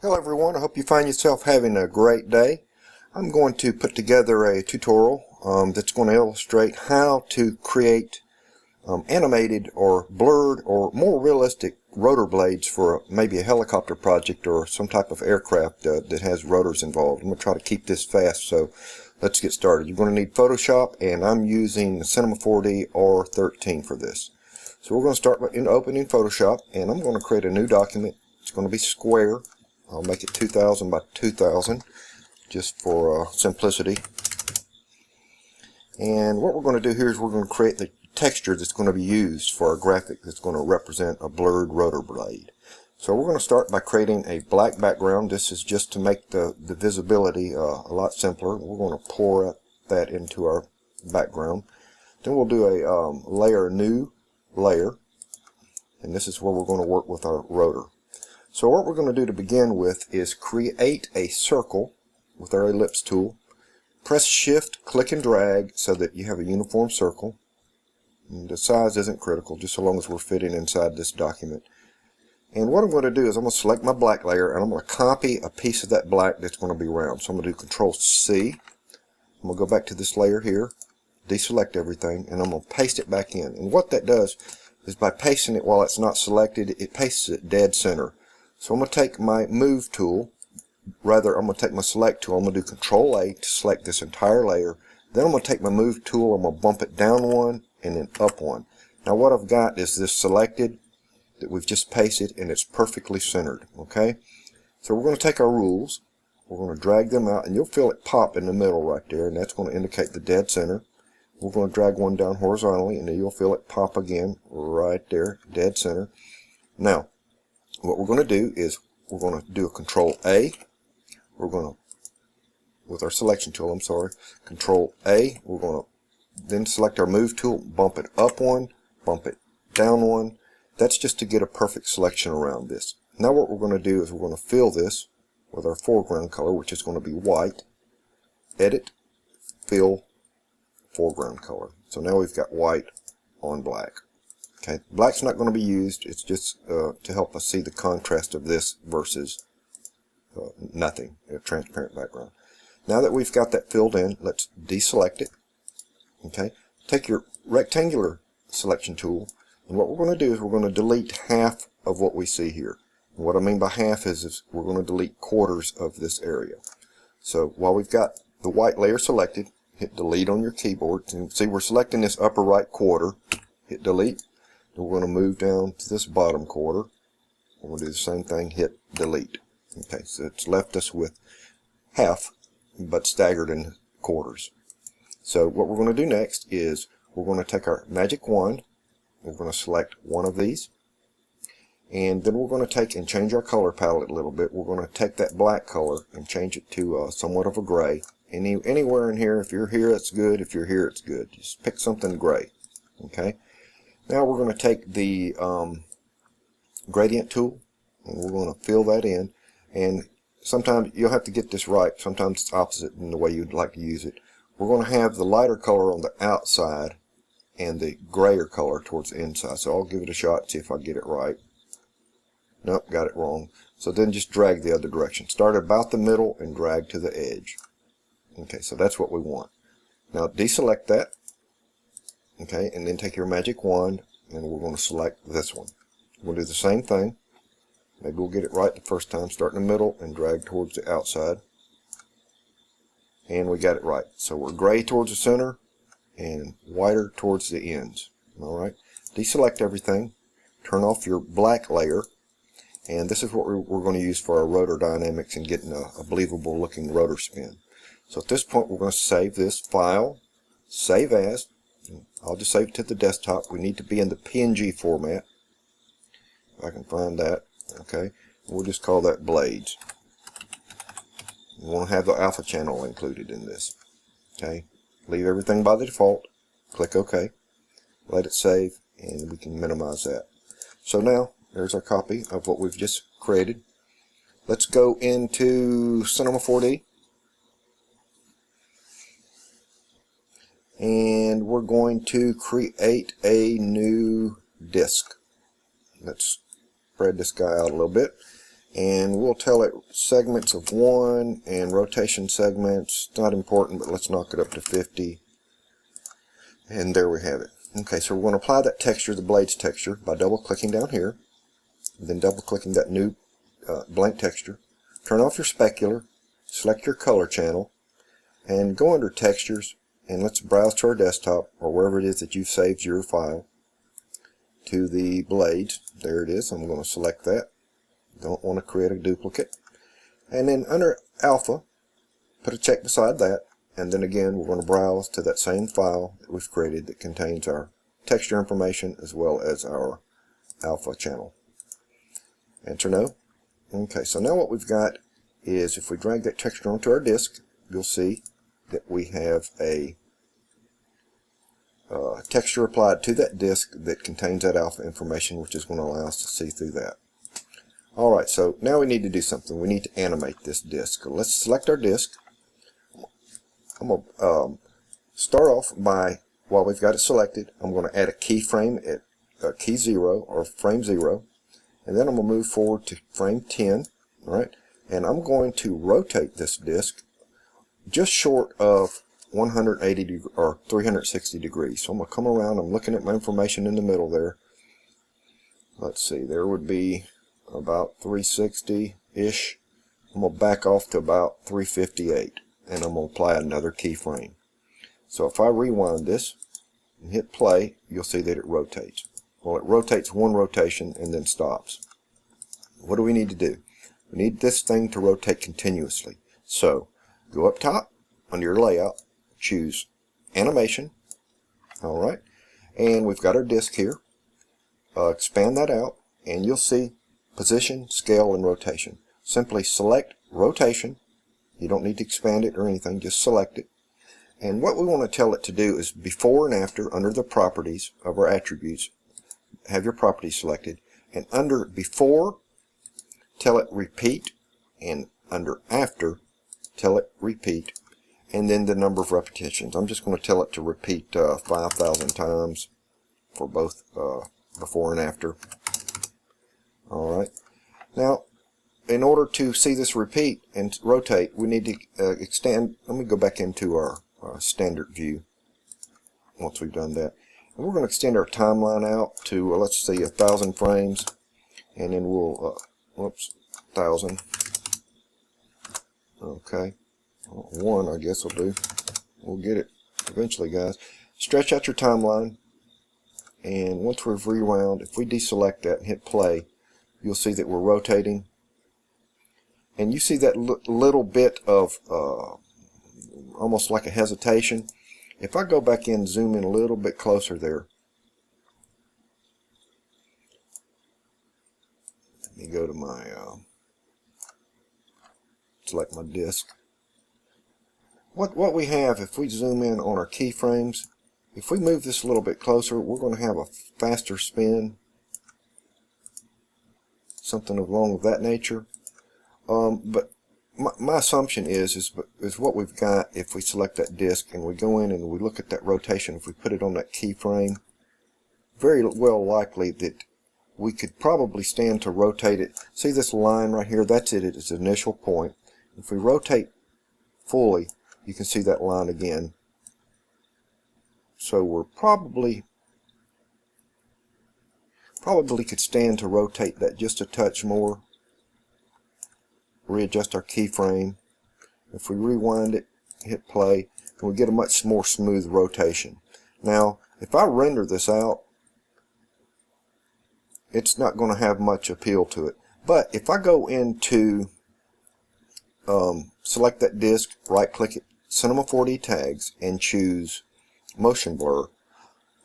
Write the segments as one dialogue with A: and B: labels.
A: Hello everyone, I hope you find yourself having a great day. I'm going to put together a tutorial that's going to illustrate how to create animated or blurred or more realistic rotor blades for maybe a helicopter project or some type of aircraft that has rotors involved. I'm going to try to keep this fast, so let's get started. You're going to need Photoshop, and I'm using the Cinema 4D R13 for this. So we're going to start by opening Photoshop, and I'm going to create a new document. It's going to be square. I'll make it 2000 by 2000 just for simplicity. And what we're going to do here is we're going to create the texture that's going to be used for our graphic that's going to represent a blurred rotor blade. So we're going to start by creating a black background. This is just to make the visibility a lot simpler. We're going to pour that into our background. Then we'll do a new layer, and this is where we're going to work with our rotor. So what we're going to do to begin with is create a circle with our ellipse tool. Press shift, click and drag so that you have a uniform circle. And the size isn't critical, just so long as we're fitting inside this document. And what I'm going to do is I'm going to select my black layer, and I'm going to copy a piece of that black that's going to be round. So I'm going to do Control C. I'm going to go back to this layer here, deselect everything, and I'm going to paste it back in. And what that does is by pasting it while it's not selected, it pastes it dead center. So I'm going to take my move tool, I'm going to take my select tool, I'm going to do Control A to select this entire layer. Then I'm going to take my move tool, I'm going to bump it down one and then up one. Now what I've got is this selected that we've just pasted, and it's perfectly centered. Okay, so we're going to take our rules, we're going to drag them out, and you'll feel it pop in the middle right there, and that's going to indicate the dead center. We're going to drag one down horizontally, and then you'll feel it pop again right there, dead center. Now what we're going to do is we're going to do a Control A. We're going to, with our selection tool, Control A. We're going to then select our move tool, bump it up one, bump it down one. That's just to get a perfect selection around this. Now what we're going to do is we're going to fill this with our foreground color, which is going to be white. Edit, fill, foreground color. So now we've got white on black. Okay, black's not going to be used. It's just to help us see the contrast of this versus nothing, a transparent background. Now that we've got that filled in, let's deselect it. Okay, take your rectangular selection tool, and what we're going to do is we're going to delete half of what we see here. And what I mean by half is we're going to delete quarters of this area. So while we've got the white layer selected, hit delete on your keyboard. And see, we're selecting this upper right quarter. Hit delete. And we're going to move down to this bottom quarter. We're going to do the same thing, hit delete. Okay, so it's left us with half, but staggered in quarters. So what we're going to do next is we're going to take our magic wand, we're going to select one of these, and then we're going to take and change our color palette a little bit. We're going to take that black color and change it to somewhat of a gray. Anywhere in here, if you're here it's good, if you're here it's good. Just pick something gray. Okay. Now we're going to take the gradient tool, and we're going to fill that in. And sometimes you'll have to get this right. Sometimes it's opposite in the way you'd like to use it. We're going to have the lighter color on the outside and the grayer color towards the inside. So I'll give it a shot, see if I get it right. Nope, got it wrong. So then just drag the other direction. Start about the middle and drag to the edge. Okay, so that's what we want. Now deselect that. Okay, and then take your magic wand, and we're going to select this one. We'll do the same thing. Maybe we'll get it right the first time. Start in the middle and drag towards the outside. And we got it right. So we're gray towards the center and whiter towards the ends. Alright, deselect everything. Turn off your black layer. And this is what we're going to use for our rotor dynamics and getting a believable looking rotor spin. So at this point we're going to save this file, save as. I'll just save it to the desktop. We need to be in the PNG format. If I can find that. Okay. We'll just call that blades. We want to have the alpha channel included in this. Okay. Leave everything by the default. Click OK. Let it save, and we can minimize that. So now, there's our copy of what we've just created. Let's go into Cinema 4D. And we're going to create a new disk. Let's spread this guy out a little bit. and we'll tell it segments of 1 and rotation segments. Not important, but let's knock it up to 50. And there we have it. Okay, so we're going to apply that texture, the blades texture, by double clicking down here, and then double clicking that new blank texture. Turn off your specular, select your color channel, and go under textures, and let's browse to our desktop or wherever it is that you've saved your file to the blades. There it is. I'm going to select that. Don't want to create a duplicate. And then under alpha, put a check beside that, and then again we're going to browse to that same file that we've created that contains our texture information as well as our alpha channel. Enter no. Okay, so now what we've got is, if we drag that texture onto our disk, you'll see that we have a texture applied to that disk that contains that alpha information, which is going to allow us to see through that. Alright, so now we need to do something. We need to animate this disk. So let's select our disk. I'm going to start off by, while we've got it selected, I'm going to add a keyframe at key 0 or frame 0, and then I'm going to move forward to frame 10, right? And I'm going to rotate this disk just short of 180 or 360 degrees. So I'm going to come around. I'm looking at my information in the middle there. Let's see, there would be about 360-ish. I'm going to back off to about 358, and I'm going to apply another keyframe. So if I rewind this and hit play, you'll see that it rotates. Well, it rotates one rotation and then stops. What do we need to do? We need this thing to rotate continuously. So go up top under your layout, choose animation. Alright, and we've got our disk here. Expand that out, and you'll see position, scale, and rotation. Simply select rotation. You don't need to expand it or anything, just select it. And what we want to tell it to do is, before and after, under the properties of our attributes, have your properties selected, and under before, tell it repeat, and under after, tell it repeat, and then the number of repetitions. I'm just going to tell it to repeat 5,000 times for both before and after. Alright, now in order to see this repeat and rotate, we need to extend. Let me go back into our standard view once we've done that. And we're going to extend our timeline out to, let's see, 1,000 frames, and then we'll, 1,000. Okay, 1 I guess will do. We'll get it eventually, guys. Stretch out your timeline, and once we've rewound, if we deselect that and hit play, you'll see that we're rotating, and you see that little bit of almost like a hesitation. If I go back in, zoom in a little bit closer there, let me go to my select my disk. What we have, if we zoom in on our keyframes, if we move this a little bit closer, we're going to have a faster spin, something along with that nature. But my assumption is what we've got. If we select that disk and we go in and we look at that rotation, if we put it on that keyframe, very well likely that we could probably stand to rotate it. See this line right here? That's it at its initial point. If we rotate fully, you can see that line again. So we're probably could stand to rotate that just a touch more. Readjust our keyframe. If we rewind it, hit play, and we get a much more smooth rotation. Now, if I render this out, it's not going to have much appeal to it. But if I go into select that disk, right click it, Cinema 4D tags, and choose motion blur,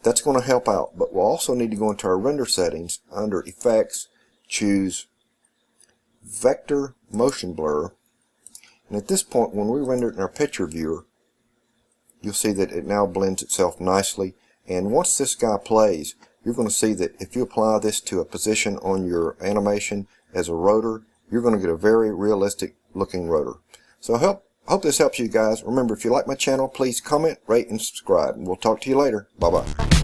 A: that's going to help out. But we'll also need to go into our render settings, under effects, choose vector motion blur, and at this point, when we render it in our picture viewer, you'll see that it now blends itself nicely. And once this guy plays, you're going to see that if you apply this to a position on your animation as a rotor, you're going to get a very realistic looking rotor. So I hope this helps you guys. Remember, if you like my channel, please comment, rate, and subscribe, and we'll talk to you later. Bye bye.